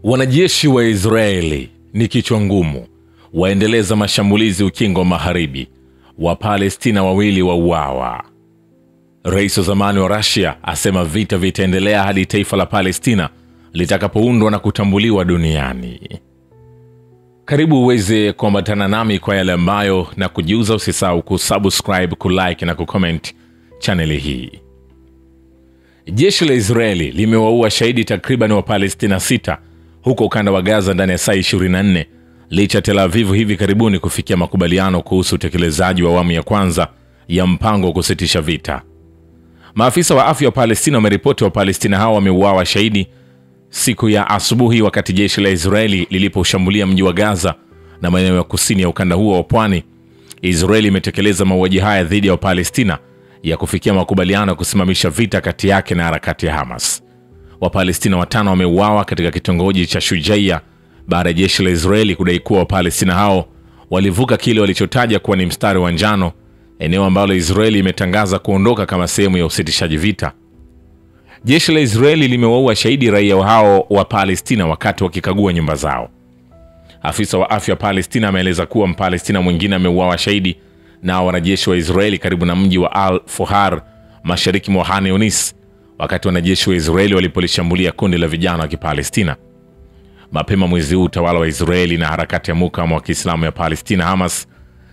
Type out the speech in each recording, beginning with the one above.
Wanajeshi wa Israeli ni kichwa ngumu, waendeleza mashambulizi ukingo magharibi, wa Palestina wawili wauawa. Rais wa zamani wa Russia asema vita vitaendelea hadi taifa la Palestina litakapoundwa na kutambuliwa duniani. Karibu uweze kuambatana nami kwa yale ambayo na kujiuza. Usisahau kusubscribe, kulike na kucomment channel hii. Jeshi la Israeli limewaua shahidi takriban wa Palestina 6 huko ukanda wa Gaza ndani ya saa 24 licha Tel Aviv hivi karibuni kufikia makubaliano kuhusu utekelezaji wa awamu ya kwanza ya mpango kusitisha vita. Maafisa wa afya wa Palestina wameripoti wa Palestina hao wameuawa shahidi siku ya asubuhi wakati jeshi la Israeli liliposhambulia mji wa Gaza na maeneo ya kusini ya ukanda huo wa pwani. Israeli imetekeleza mauaji haya dhidi ya Palestina ya kufikia makubaliano kusimamisha vita kati yake na harakati ya Hamas. Wapalestina 5 wameuawa katika kitongoji cha Shujaiya baada ya jeshi la Israeli kudai kuwa Wapalestina hao walivuka kile walichotaja kuwa ni mstari wa njano, eneo ambalo Israeli imetangaza kuondoka kama sehemu ya usitishaji vita. Jeshi la Israeli limewaua shahidi raia hao wa Palestina wakati wakikagua nyumba zao. Afisa wa afya wa Palestina ameeleza kuwa Mpalestina mwingine ameuawa shahidi na wanajeshi wa Israeli karibu na mji wa Al-Fuhar mashariki mwa Khan Yunis wakati wanajeshi wa Israeli walipolishambulia kundi la vijana wa Kipalestina. Mapema mwezi huu utawala wa Israeli na harakati ya mukawama wa Kiislamu ya Palestina Hamas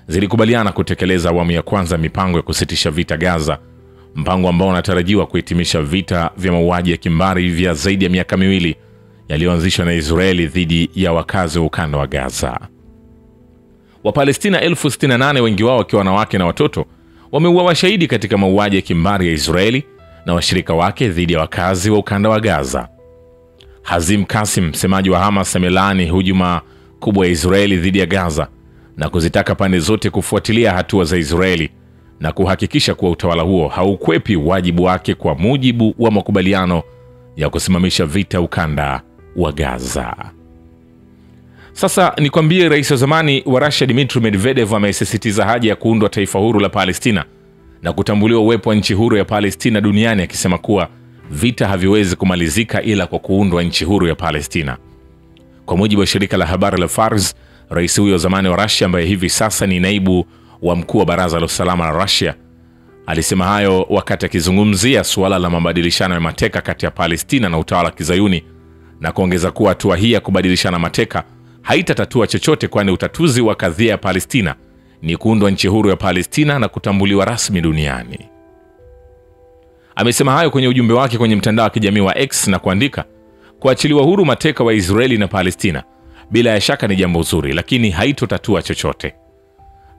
zilikubaliana kutekeleza awamu ya kwanza mipango ya kusitisha vita Gaza, mpango ambao unatarajiwa kuhitimisha vita vya mauaji ya kimbari vya zaidi ya miaka 2 yaliyoanzishwa na Israeli dhidi ya wakazi wa ukanda wa Gaza. Wapalestina 68,000 wengi wao wakiwa wanawake na watoto wameuawa shahidi katika mauaji ya kimbari ya Israeli na washirika wake dhidi ya wakazi wa ukanda wa Gaza. Hazim Kasim, msemaji wa Hamas, amelaani hujuma kubwa ya Israeli dhidi ya Gaza na kuzitaka pande zote kufuatilia hatua za Israeli na kuhakikisha kuwa utawala huo haukwepi wajibu wake kwa mujibu wa makubaliano ya kusimamisha vita ukanda wa Gaza. Sasa nikwambie, rais wa zamani wa Russia Dmitry Medvedev amesisitiza haja ya kuundwa taifa huru la Palestina na kutambuliwa uwepo wa nchi huru ya Palestina duniani, akisema kuwa vita haviwezi kumalizika ila kwa kuundwa nchi huru ya Palestina. Kwa mujibu wa shirika la habari la Fars, rais huyo zamani wa Russia ambaye hivi sasa ni naibu wa mkuu wa baraza la usalama la Russia alisema hayo wakati akizungumzia suala la mabadilishano ya mateka kati ya Palestina na utawala wa Kizayuni, na kuongeza kuwa hatua hii ya kubadilishana mateka haitatatua chochote, kwani utatuzi wa kadhia ya Palestina ni kuundwa nchi huru ya Palestina na kutambuliwa rasmi duniani. Amesema hayo kwenye ujumbe wake kwenye mtandao wa kijamii wa X na kuandika, kuachiliwa huru mateka wa Israeli na Palestina bila ya shaka ni jambo zuri, lakini haitotatua chochote.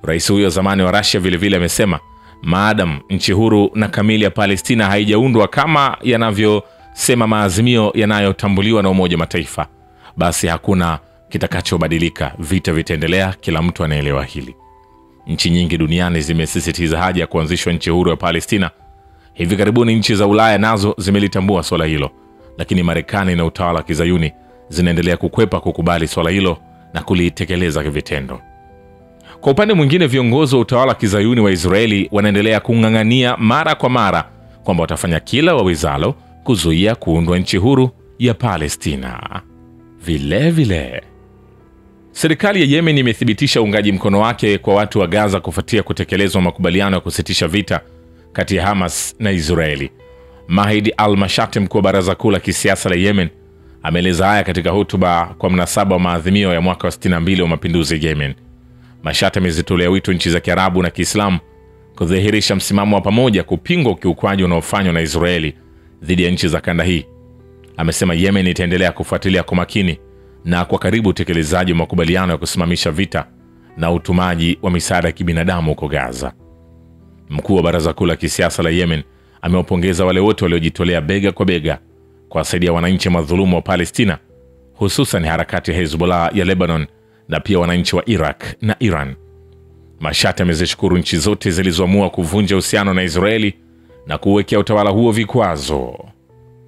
Rais huyo zamani wa Russia vile amesema maadam nchi huru na kamili ya Palestina haijaundwa kama yanavyosema maazimio yanayotambuliwa na Umoja Mataifa, basi hakuna kitakachobadilika. Vita vitaendelea, kila mtu anaelewa hili. Nchi nyingi duniani zimesisitiza haja ya kuanzishwa nchi huru ya Palestina. Hivi karibuni nchi za Ulaya nazo zimelitambua swala hilo, lakini Marekani na utawala wa Kizayuni zinaendelea kukwepa kukubali swala hilo na kulitekeleza kivitendo. Kwa upande mwingine, viongozi wa utawala wa Kizayuni wa Israeli wanaendelea kung'ang'ania mara kwa mara kwamba watafanya kila wawezalo kuzuia kuundwa nchi huru ya Palestina. Vile serikali ya Yemen imethibitisha uungaji mkono wake kwa watu wa Gaza kufuatia kutekelezwa makubaliano ya kusitisha vita kati ya Hamas na Israeli. Mahdi al-Mashati, mkuu wa baraza kuu la kisiasa la Yemen, ameeleza haya katika hotuba kwa mnasaba wa maadhimio ya mwaka wa 62 wa mapinduzi ya Yemen. Mashati amezitolea wito nchi za Kiarabu na Kiislamu kudhihirisha msimamo wa pamoja kupinga ukiukwaji unaofanywa na Israeli dhidi ya nchi za kanda hii. Amesema Yemen itaendelea kufuatilia kwa makini na kwa karibu utekelezaji wa makubaliano ya kusimamisha vita na utumaji wa misaada ya kibinadamu huko Gaza. Mkuu wa baraza kuu la kisiasa la Yemen amewapongeza wale wote waliojitolea bega kwa bega kuwasaidia wananchi madhulumu wa Palestina, hususan harakati ya Hezbollah ya Lebanon na pia wananchi wa Iraq na Iran. Mashati amezishukuru nchi zote zilizoamua kuvunja uhusiano na Israeli na kuwekea utawala huo vikwazo.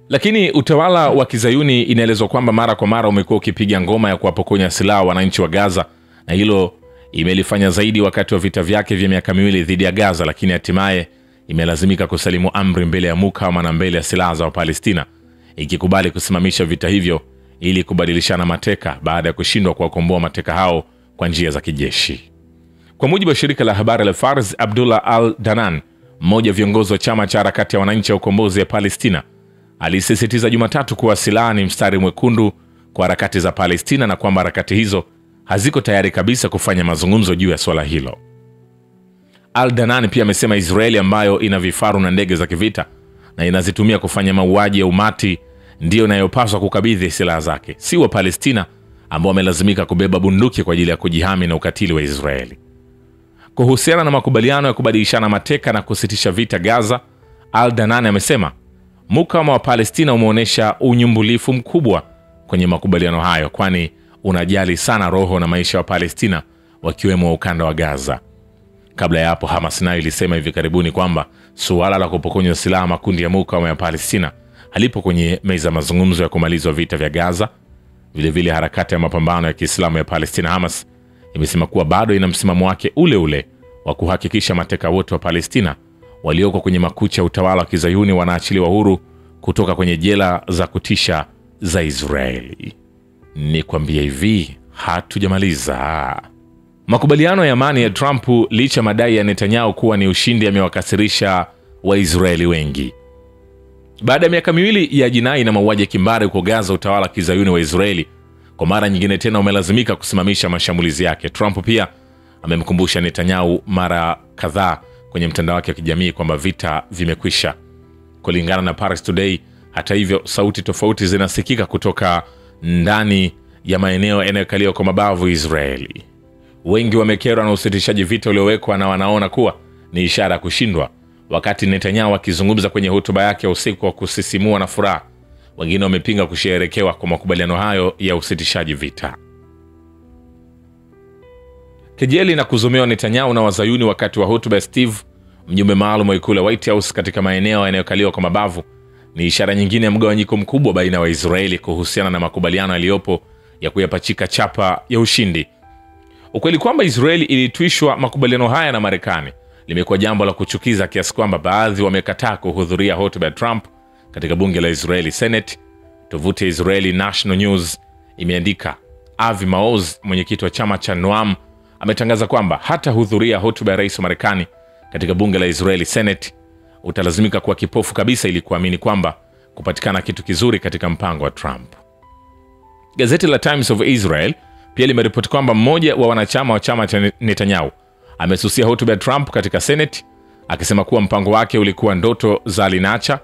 Lakini utawala wa Kizayuni inaelezwa kwamba mara kwa mara umekuwa ukipiga ngoma ya kuwapokonya silaha wananchi wa Gaza, na hilo imelifanya zaidi wakati wa vita vyake vya miaka 2 dhidi ya Gaza, lakini hatimaye imelazimika kusalimu amri mbele ya mukawama na mbele ya silaha za Wapalestina, ikikubali kusimamisha vita hivyo ili kubadilishana mateka baada ya kushindwa kuwakomboa mateka hao kwa njia za kijeshi. Kwa mujibu wa shirika la habari la Fars, Abdullah al-Danan, mmoja viongozi wa chama cha harakati ya wananchi wa ukombozi ya Palestina, alisisitiza Jumatatu kuwa silaha ni mstari mwekundu kwa harakati za Palestina na kwamba harakati hizo haziko tayari kabisa kufanya mazungumzo juu ya swala hilo. Al-Danan pia amesema Israeli, ambayo ina vifaru na ndege za kivita na inazitumia kufanya mauaji ya umati, ndiyo inayopaswa kukabidhi silaha zake, si wa Palestina ambao wamelazimika kubeba bunduki kwa ajili ya kujihami na ukatili wa Israeli. Kuhusiana na makubaliano ya kubadilishana mateka na kusitisha vita Gaza, Al-Danan amesema mukawama wa Palestina umeonyesha unyumbulifu mkubwa kwenye makubaliano hayo, kwani unajali sana roho na maisha wa Palestina wakiwemo wa ukanda wa Gaza. Kabla ya hapo, Hamas nayo ilisema hivi karibuni kwamba suala la kupokonywa silaha makundi ya mukawama ya Palestina halipo kwenye meza mazungumzo ya kumalizwa vita vya Gaza. Vilevile harakati ya mapambano ya Kiislamu ya Palestina Hamas imesema kuwa bado ina msimamo wake ule ule wa kuhakikisha mateka wote wa Palestina walioko kwenye makucha ya utawala wa Kizayuni wanaachiliwa huru kutoka kwenye jela za kutisha za Israeli. Ni kwambia hivi, hatujamaliza. Makubaliano ya amani ya Trump, licha madai ya Netanyahu kuwa ni ushindi, yamewakasirisha Waisraeli wengi. Baada ya miaka miwili ya jinai na mauaji ya kimbari huko Gaza, utawala wa Kizayuni wa Israeli kwa mara nyingine tena umelazimika kusimamisha mashambulizi yake. Trump pia amemkumbusha Netanyahu mara kadhaa kwenye mtandao wake wa kijamii kwamba vita vimekwisha. Kulingana na Paris Today, hata hivyo, sauti tofauti zinasikika kutoka ndani ya maeneo yanayokaliwa kwa mabavu Israeli. Wengi wamekerwa na usitishaji vita uliowekwa na wanaona kuwa ni ishara ya kushindwa. Wakati Netanyahu akizungumza kwenye hotuba yake ya usiku wa kusisimua na furaha, wengine wamepinga kusherekewa kwa makubaliano hayo ya usitishaji vita. Kejeli na kuzumewa Netanyahu na Wazayuni wakati wa hotuba ya Steve, mjumbe maalum wa ikulu ya White House katika maeneo yanayokaliwa kwa mabavu, ni ishara nyingine ya mgawanyiko mkubwa baina ya Waisraeli kuhusiana na makubaliano yaliyopo ya kuyapachika chapa ya ushindi. Ukweli kwamba Israeli ilitwishwa makubaliano haya na Marekani limekuwa jambo la kuchukiza kiasi kwamba baadhi wamekataa kuhudhuria hotuba ya Trump katika bunge la Israeli Senate. Tovuti ya Israeli National News imeandika Avi Maoz, mwenyekiti wa chama cha Noam, ametangaza kwamba hata hudhuria hotuba ya rais wa Marekani katika bunge la Israeli Senate. Utalazimika kuwa kipofu kabisa ili kuamini kwamba kupatikana kitu kizuri katika mpango wa Trump. Gazeti la Times of Israel pia limeripoti kwamba mmoja wa wanachama wa chama cha Netanyahu amesusia hotuba ya Trump katika Senate, akisema kuwa mpango wake ulikuwa ndoto za linacha.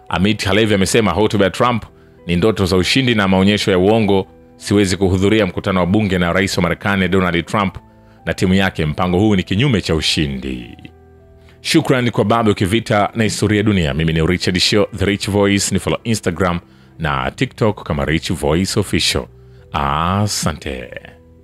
Amit Halevi amesema hotuba ya Trump ni ndoto za ushindi na maonyesho ya uongo. Siwezi kuhudhuria mkutano wa bunge na rais wa Marekani Donald Trump na timu yake. Mpango huu ni kinyume cha ushindi. Shukrani kwa Babu Kivita na Historia Dunia. Mimi ni Richard Show, The Rich Voice. Ni follow Instagram na TikTok kama Rich Voice Official. Asante.